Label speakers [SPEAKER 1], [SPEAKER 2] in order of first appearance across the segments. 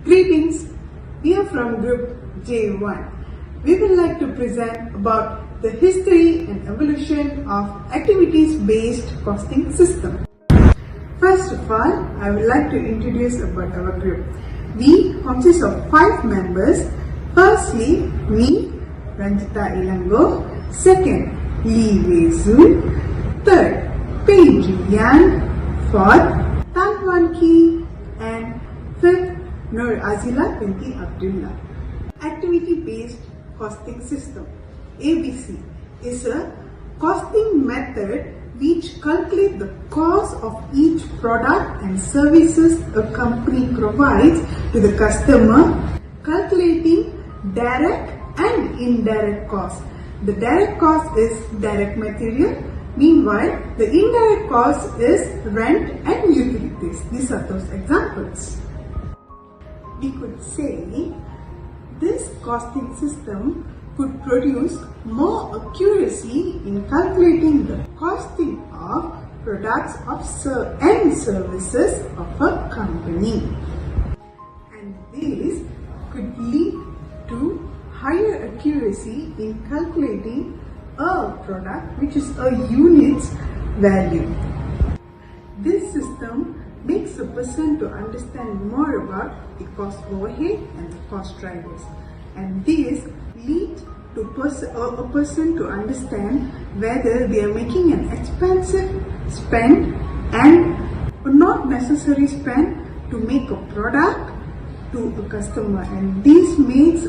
[SPEAKER 1] Greetings, we are from Group J1. We would like to present about the history and evolution of activities-based costing system. First of all, I would like to introduce about our group. We consist of 5 members. Firstly, me, RANJITHA ELANGO. Second, Lee Wei Zun. Third, Pei Jian. Fourth, Tan Wan Ki. And fifth, Norazila binti Abdullah. Activity-based costing system (ABC) is a costing method which calculates the cost of each product and services a company provides to the customer, calculating direct and indirect costs. The direct cost is direct material. Meanwhile, the indirect cost is rent and utilities. These are those examples. We could say this costing system could produce more accuracy in calculating the costing of products and services of a company. And this could lead to higher accuracy in calculating a product which is a unit's value. This system makes a person to understand more about the cost overhead and the cost drivers, and this leads to a person to understand whether they are making an expensive spend and not necessary spend to make a product to a customer, and this makes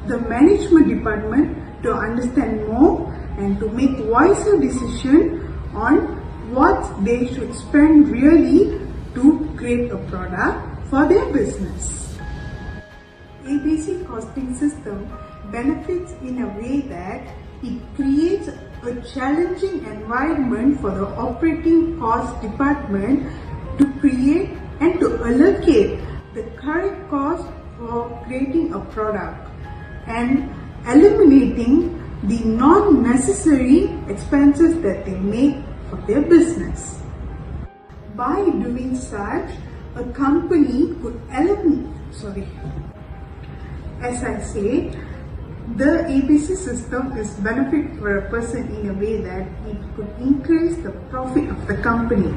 [SPEAKER 1] the management department to understand more and to make wiser decision on what they should spend really to create a product for their business. ABC costing system benefits in a way that it creates a challenging environment for the operating cost department to create and to allocate the correct cost for creating a product and eliminating the non-necessary expenses that they make for their business. By doing such, a company could the ABC system is benefit for a person in a way that it could increase the profit of the company.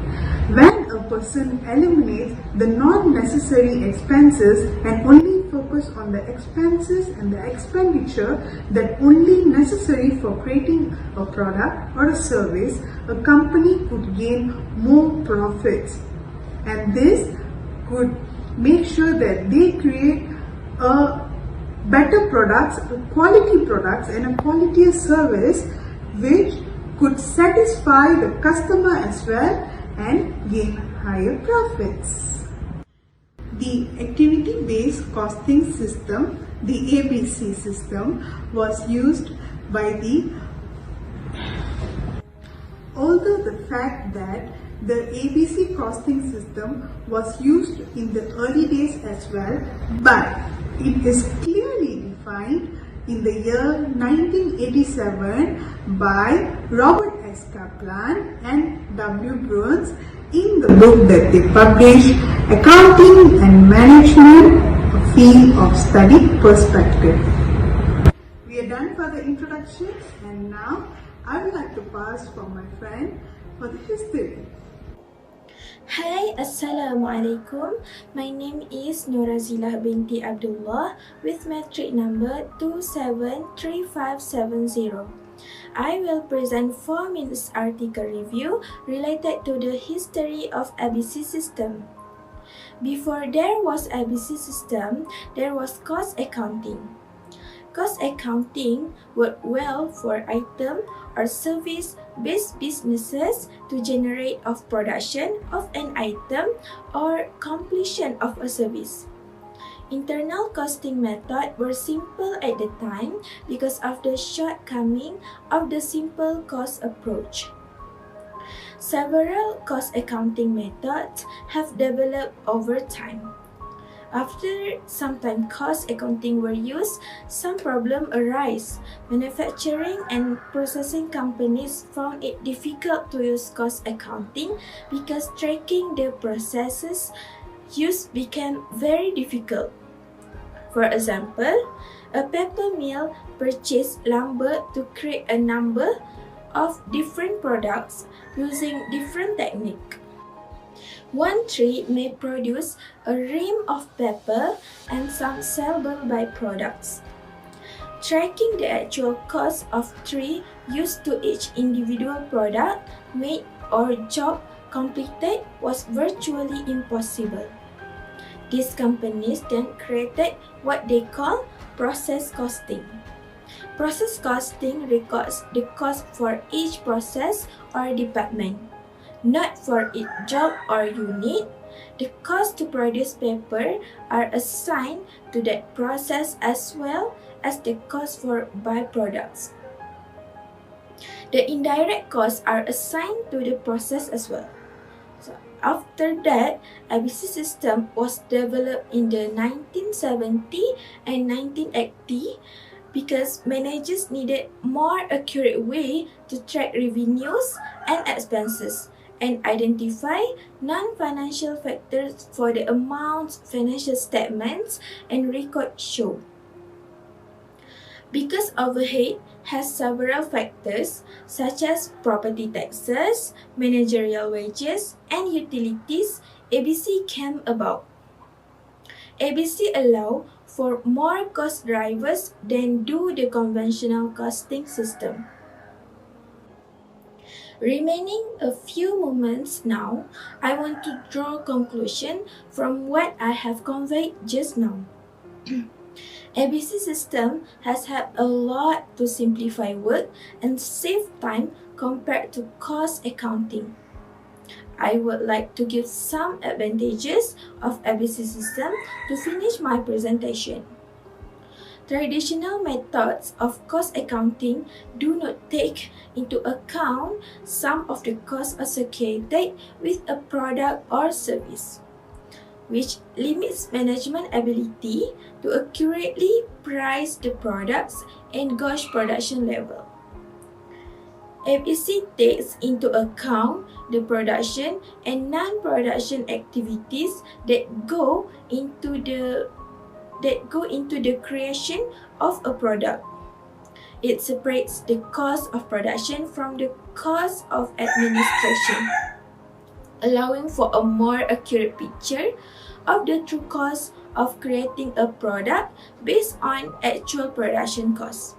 [SPEAKER 1] When a person eliminates the non-necessary expenses and only focus on the expenses and the expenditure that only necessary for creating a product or a service, a company could gain more profits, and this could make sure that they create better products, quality products and a quality service which could satisfy the customer as well and gain higher profits. The activity-based costing system, the ABC system, was used by although the fact that the ABC costing system was used in the early days as well, but it is clearly defined in the year 1987 by Robert S. Kaplan and W. Bruns in the book that they published, Accounting and Management, a Field of Study Perspective. We are done for the introduction, and now I would like to pass for my friend for the history.
[SPEAKER 2] Hi, Assalamualaikum. My name is Norazila binti Abdullah with metric number 273570. I will present 4 minutes article review related to the history of ABC system. Before there was ABC system, there was cost accounting. Cost accounting worked well for item or service-based businesses to generate of production of an item or completion of a service. Internal costing methods were simple at the time because of the shortcoming of the simple cost approach. Several cost accounting methods have developed over time. After some time cost accounting were used, some problems arise. Manufacturing and processing companies found it difficult to use cost accounting because tracking the processes used became very difficult. For example, a paper mill purchased lumber to create a number of different products using different techniques. One tree may produce a ream of paper and some sellable byproducts. Tracking the actual cost of tree used to each individual product made or job completed was virtually impossible. These companies then created what they call process costing. Process costing records the cost for each process or department, not for each job or unit. The cost to produce paper are assigned to that process as well as the cost for byproducts. The indirect costs are assigned to the process as well. So after that, ABC system was developed in the 1970 and 1980 because managers needed more accurate way to track revenues and expenses and identify non-financial factors for the amounts financial statements and records show. Because overhead has several factors such as property taxes, managerial wages, and utilities, ABC came about. ABC allow for more cost drivers than do the conventional costing system. Remaining a few moments now, I want to draw a conclusion from what I have conveyed just now. ABC system has helped a lot to simplify work and save time compared to cost accounting. I would like to give some advantages of ABC system to finish my presentation. Traditional methods of cost accounting do not take into account some of the costs associated with a product or service, which limits management ability to accurately price the products and gauge production level. ABC takes into account the production and non-production activities that go into the creation of a product. It separates the cost of production from the cost of administration, allowing for a more accurate picture of the true cost of creating a product based on actual production costs.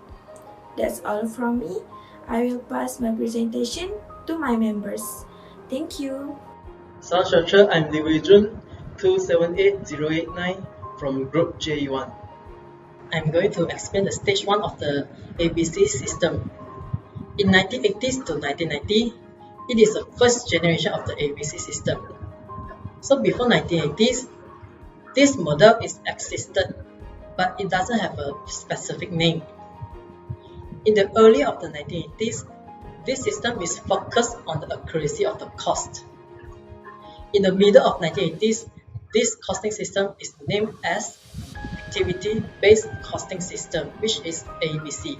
[SPEAKER 2] That's all from me. I will pass my presentation to my members. Thank you.
[SPEAKER 3] Salam Structure, I'm Li Jun, 278089 from Group J1. I'm going to explain the stage 1 of the ABC system. In 1980s to 1990, it is the first generation of the ABC system. So before 1980s, this model is existed, but it doesn't have a specific name. In the early of the 1980s, this system is focused on the accuracy of the cost. In the middle of 1980s, this costing system is named as Activity-Based Costing System, which is ABC.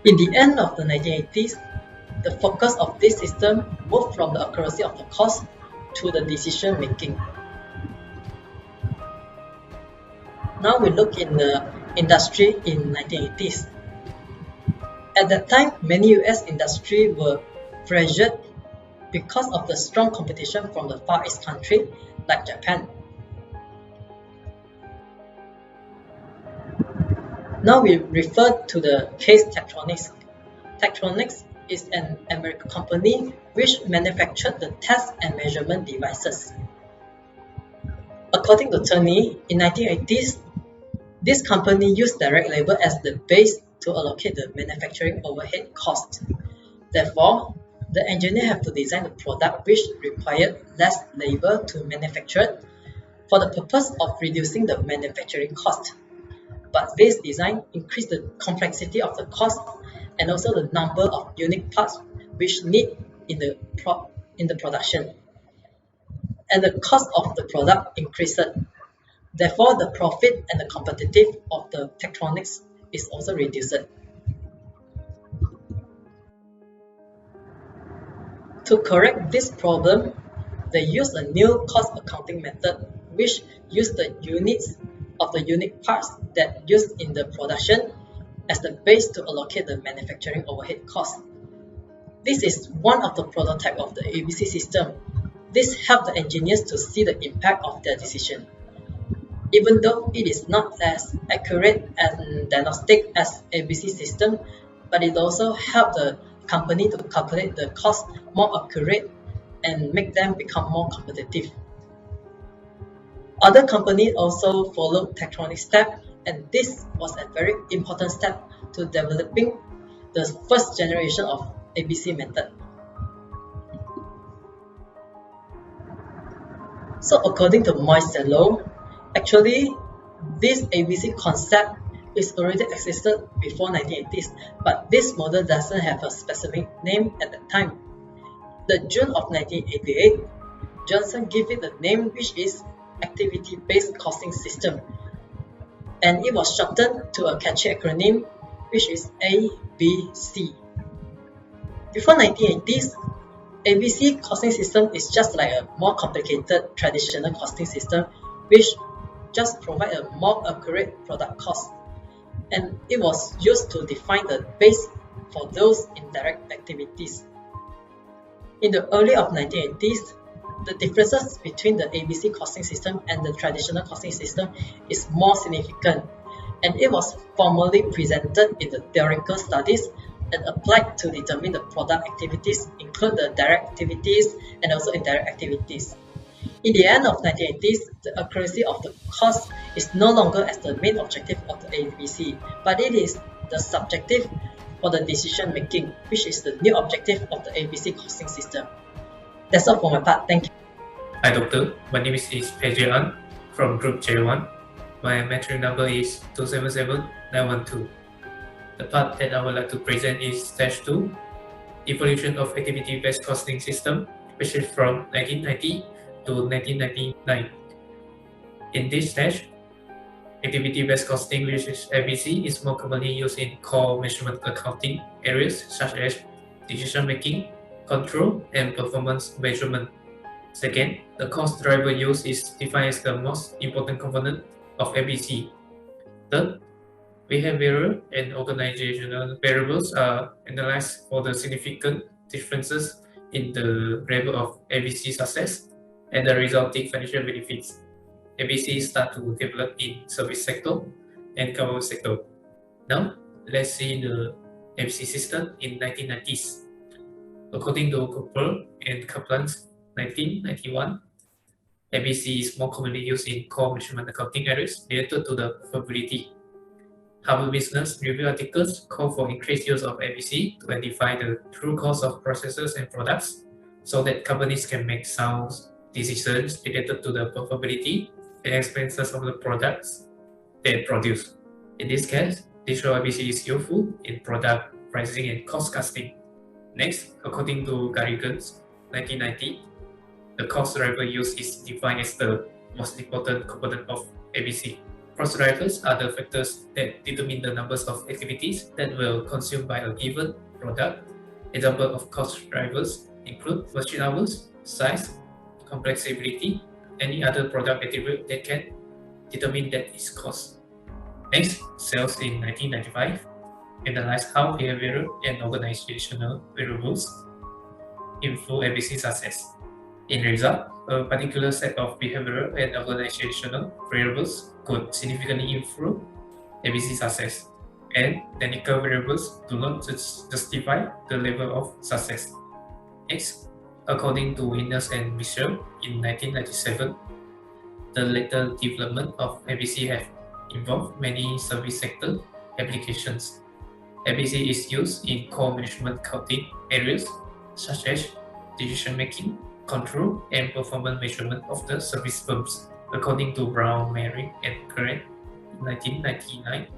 [SPEAKER 3] In the end of the 1980s, the focus of this system moved from the accuracy of the cost to the decision making. Now we look in the industry in 1980s. At that time, many US industry were pressured because of the strong competition from the Far East country like Japan. Now we refer to the case Tektronix. Tektronix is an American company which manufactured the test and measurement devices. According to Turney, in 1980s, this company used direct labor as the base to allocate the manufacturing overhead cost. Therefore, the engineer have to design a product which required less labor to manufacture for the purpose of reducing the manufacturing cost. But this design increased the complexity of the cost and also the number of unique parts which need in the production. And the cost of the product increased. Therefore, the profit and the competitive of the Tektronix is also reduced. To correct this problem, they used a new cost accounting method which used the units of the unique parts that used in the production as the base to allocate the manufacturing overhead cost. This is one of the prototype of the ABC system. This helped the engineers to see the impact of their decision. Even though it is not as accurate and diagnostic as ABC system, but it also helped the company to calculate the cost more accurate and make them become more competitive. Other companies also followed Tektronix step, and this was a very important step to developing the first generation of ABC method. So according to Moisello, actually this ABC concept is already existed before 1980s, but this model doesn't have a specific name at the time. The June of 1988, Johnson gave it a name which is Activity-Based Costing System, and it was shortened to a catchy acronym which is ABC. Before 1980s, ABC costing system is just like a more complicated traditional costing system which just provide a more accurate product cost, and it was used to define the base for those indirect activities. In the early of 1980s, the differences between the ABC costing system and the traditional costing system is more significant, and it was formally presented in the theoretical studies and applied to determine the product activities, include the direct activities and also indirect activities. In the end of 1980s, the accuracy of the cost is no longer as the main objective of the ABC, but it is the subjective for the decision making, which is the new objective of the ABC costing system. That's all for my part. Thank you.
[SPEAKER 4] Hi doctor, my name is Pejian from group J1. My metric number is 277912. The part that I would like to present is stage 2, evolution of activity-based costing system, which is from 1990 to 1999. In this stage, activity-based costing, which is ABC, is more commonly used in core measurement accounting areas such as decision-making, control, and performance measurement. Second, the cost driver use is defined as the most important component of ABC. Third, behavioral and organizational variables are analyzed for the significant differences in the level of ABC success and the resulting financial benefits. ABC start to develop in service sector and government sector. Now, let's see the ABC system in 1990s. According to Cooper and Kaplan's 1991, ABC is more commonly used in core measurement accounting areas related to the probability. Harvard Business Review articles call for increased use of ABC to identify the true cost of processes and products so that companies can make sound decisions related to the profitability and expenses of the products they produce. In this case, digital ABC is useful in product pricing and cost costing. Next, according to Garrigan's 1990, the cost driver use is defined as the most important component of ABC. Cost drivers are the factors that determine the numbers of activities that will consumed by a given product. Example of cost drivers include machine hours, size, complexity, any other product attribute that can determine that its cost. Next, sales in 1995 analyze how behavioral and organizational variables influence ABC success. In result, a particular set of behavioral and organizational variables could significantly improve ABC success, and technical variables do not justify the level of success. Next, according to Innes and Mitchell in 1997, the later development of ABC have involved many service sector applications. ABC is used in core management accounting areas such as decision making, control, and performance measurement of the service firms. According to Brown, Mary, and Grant in 1999,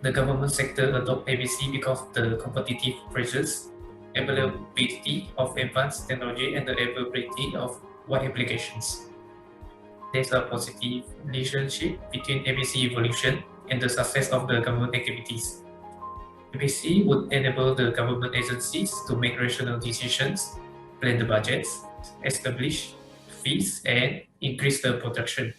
[SPEAKER 4] the government sector adopted ABC because of the competitive pressures, availability of advanced technology, and the availability of wide applications. There's a positive relationship between ABC evolution and the success of the government activities. ABC would enable the government agencies to make rational decisions, plan the budgets, establish fees, and increase the production.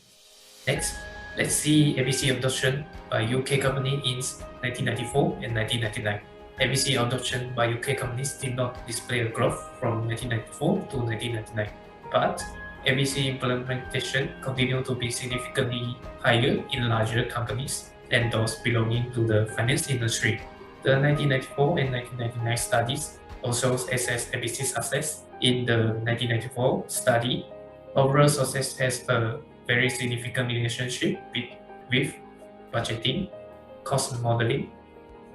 [SPEAKER 4] Next, Let's see ABC adoption by UK companies in 1994 and 1999. ABC adoption by UK companies did not display a growth from 1994 to 1999, but ABC implementation continued to be significantly higher in larger companies than those belonging to the finance industry. The 1994 and 1999 studies also assessed ABC success. In the 1994 study, overall success has a very significant relationship with budgeting, cost modeling,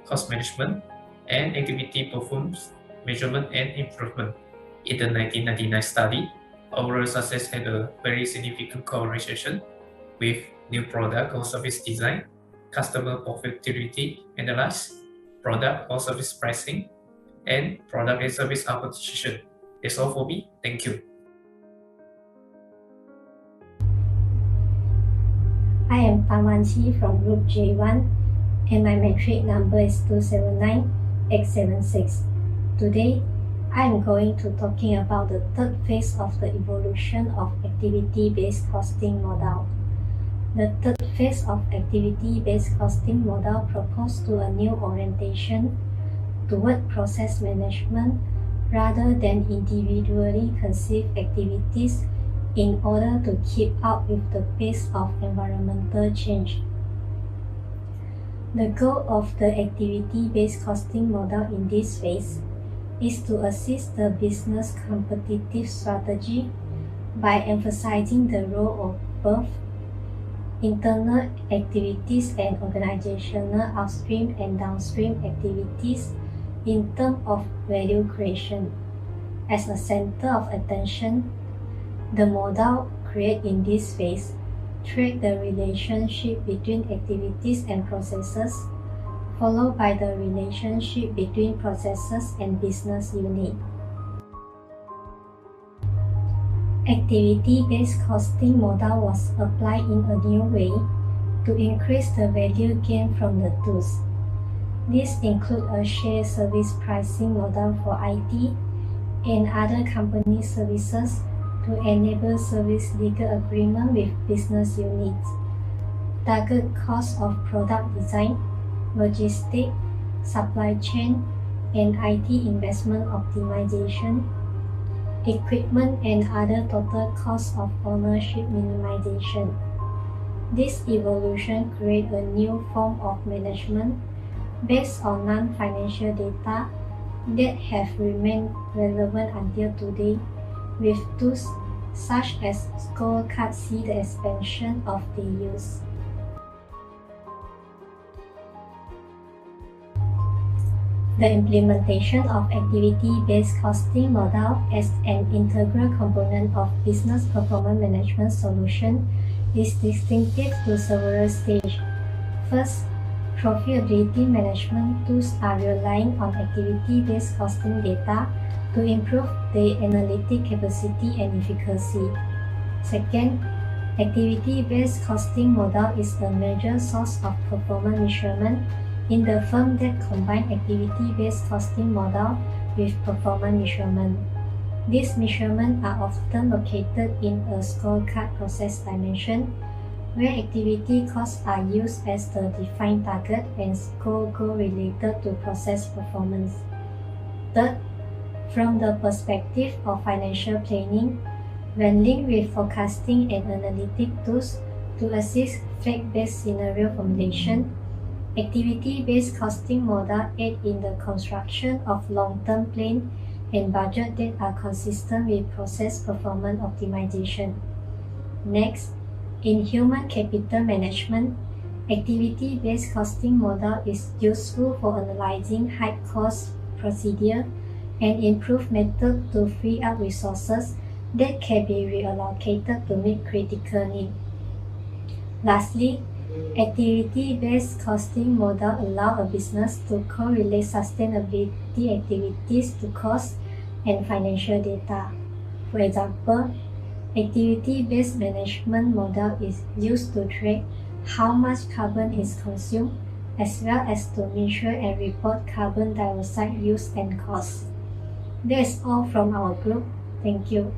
[SPEAKER 4] cost management, and activity performance measurement and improvement. In the 1999 study, overall success had a very significant correlation with new product or service design, customer profitability analysis, product or service pricing, and product and service acquisition. That's all for me. Thank you.
[SPEAKER 5] I am Tamanchi from Group J1 and my metric number is 279876. Today, I am going to talking about the third phase of the evolution of activity-based costing model. The third phase of activity-based costing model proposed to a new orientation toward process management rather than individually conceived activities in order to keep up with the pace of environmental change. The goal of the activity-based costing model in this phase is to assist the business competitive strategy by emphasizing the role of both internal activities and organizational upstream and downstream activities in terms of value creation. As a center of attention, the model created in this phase track the relationship between activities and processes, followed by the relationship between processes and business unit. Activity-based costing model was applied in a new way to increase the value gain from the tools. This includes a shared service pricing model for IT and other company services to enable service legal agreement with business units, target cost of product design, logistics, supply chain, and IT investment optimization, equipment and other total cost of ownership minimization. This evolution creates a new form of management based on non-financial data that have remained relevant until today, with tools such as scorecard see the expansion of the use. The implementation of activity-based costing model as an integral component of business performance management solution is distinctive to several stages. First, profitability management tools are relying on activity-based costing data to improve the analytic capacity and efficacy. Second, activity-based costing model is a major source of performance measurement in the firm that combine activity-based costing model with performance measurement. These measurements are often located in a scorecard process dimension, where activity costs are used as the defined target and score goal related to process performance. Third, from the perspective of financial planning, when linked with forecasting and analytic tools to assist fact-based scenario formulation, activity-based costing model aid in the construction of long-term plan and budget that are consistent with process performance optimization. Next, in human capital management, activity-based costing model is useful for analyzing high-cost procedure and improve method to free up resources that can be reallocated to meet critical needs. Lastly, activity-based costing model allow a business to correlate sustainability activities to cost and financial data. For example, activity-based management model is used to track how much carbon is consumed, as well as to measure and report carbon dioxide use and costs. That's all from our group. Thank you.